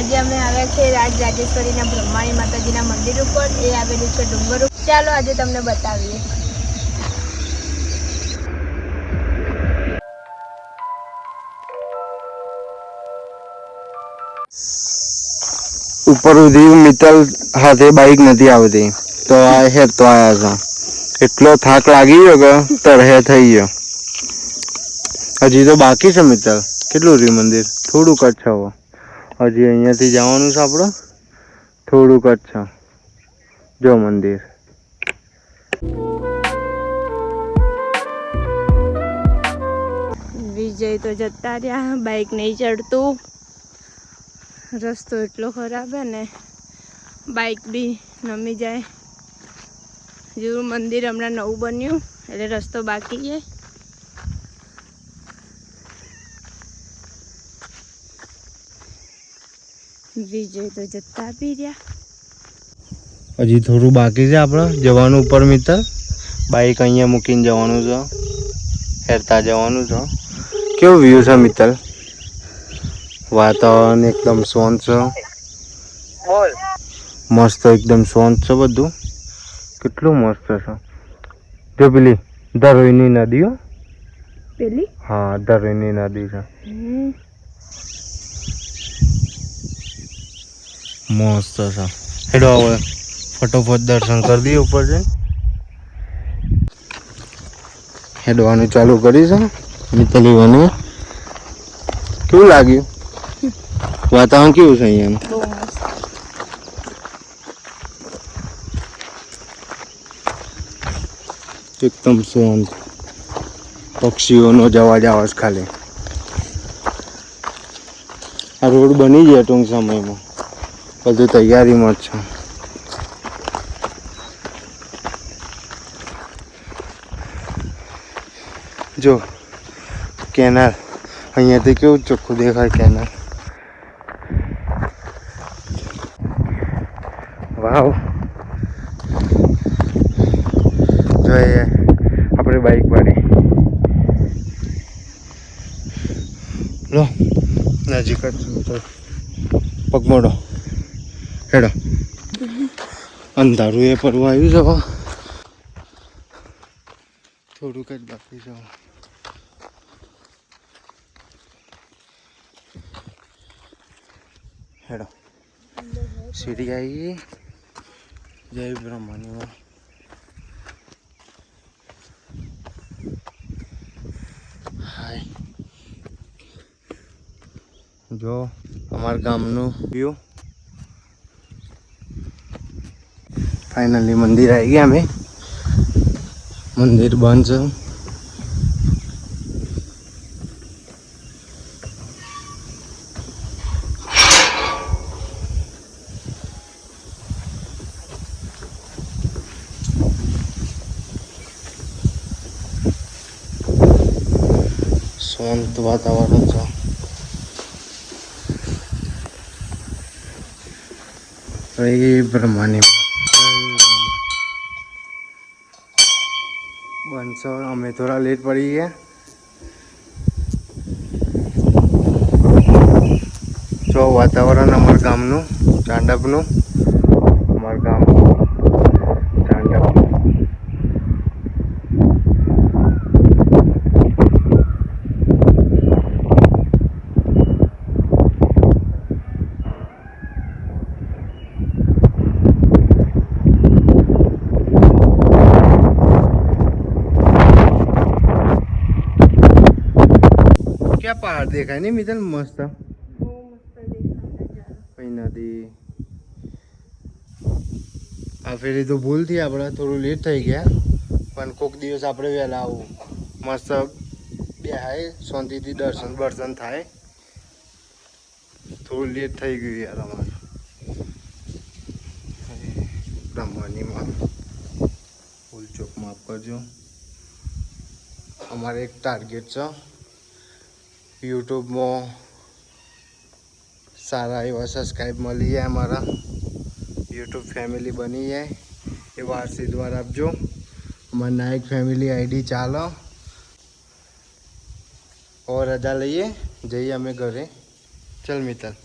આજે અમે આવ્યા છે રાજરાજેશ્વરીના બ્રહ્માણી માતાજીના મંદિર ઉપર. એ આવેલું છે ડુંગર. ચાલો આજે તમને બતાવીએ. ઉપર સુધી મિત્તલ હાથે બાઈક નથી આવતી તો આ હેર તો આયા છે. એટલો થાક લાગી ગયો કે તરહે થઈ ગયો. હજી તો બાકી છે મિત્તલ. કેટલું રહ્યું મંદિર? થોડુંક જ છે. હજી અહીંયાથી જવાનું છે આપણે. થોડુંક જ છે જો મંદિર. વિજય તો જતા રહ્યા, બાઈક નહીં ચડતું. રસ્તો એટલો ખરાબ હે ને બાઈક બી નમી જાય. જેવું મંદિર હમણાં નવું બન્યું એટલે રસ્તો બાકી છે. વિજય તો જતા બી રહ્યા. હજી થોડું બાકી છે આપણે જવાનું ઉપર મિત્તલ. બાઈક અહીંયા મૂકીને જવાનું છે. હેરતા જવાનું છે. કેવું વ્યૂ છે મિત્તલ? વાતાવરણ એકદમ શાંત છે. મસ્ત એકદમ શાંત છે બધું. કેટલું મસ્ત છે. જો પેલી ધરોઈની નદીઓ. પેલી હા ધરોઈની નદી છે. મસ્ત છે. હેડો હવે ફટોફટ દર્શન કરી દઈએ ઉપર જઈને. હેડવાનું ચાલુ કરીશું મિત્તલી બને. કેવું લાગ્યું? વાતાવરણ કેવું છે અહીંયાનું? બહુ મસ્ત. એકદમ શાંત. પક્ષીઓનો જ અવાજ આવે છે ખાલી. આ રોડ બની જાય ટૂંક સમયમાં. બધું તૈયારીમાં જ છે. જો કેનાલ અહીંયાથી કેવું ચોખ્ખું દેખાય કેનાલ. વાવ. જોઈએ આપણે બાઈક પાડી લો નજીક જ છું. પગમોડો હેડો. અંધારું એ પરવા આવ્યું છે. થોડુંક જ બાકી છે. હેડો સીડી આવી. જય બ્રહ્માની. હાય જો અમારા ગામનું વ્યૂ. ફાઇનલી મંદિર આવી ગયા અમે. મંદિર બંધ છે. શાંત વાતાવરણ છે. બ્રહ્માની બનશો. અમે થોડા લેટ પડી ગયા. જો વાતાવરણ અમારા ગામનું ચાંડપનું. અમારા ગામ ચાંડપ. ક્યાં પહાડ દેખાય ને મિત્તલ? મસ્ત નદી. આ ફેરી તો ભૂલ થઈ આપણે. થોડું લેટ થઈ ગયા પણ કોઈક દિવસ આપણે વહેલા આવું. મસ્ત બેહાય શાંતિથી દર્શન થાય. થોડું લેટ થઈ ગયું યાર અમારે. બ્રહ્માનીમાં ભૂલ ચોક માફ કરજો. અમારે એક ટાર્ગેટ છે યુટ્યુબમાં. સારા એવા સબસ્ક્રાઈબ મળી જાય. અમારા યુટ્યુબ ફેમિલી બની જાય એવા આશીર્વાદ આપજો. અમારી નાયક ફેમિલી આઈડી ચાલો. और रजा लईए जइए अमे घरे। चल मित्तल।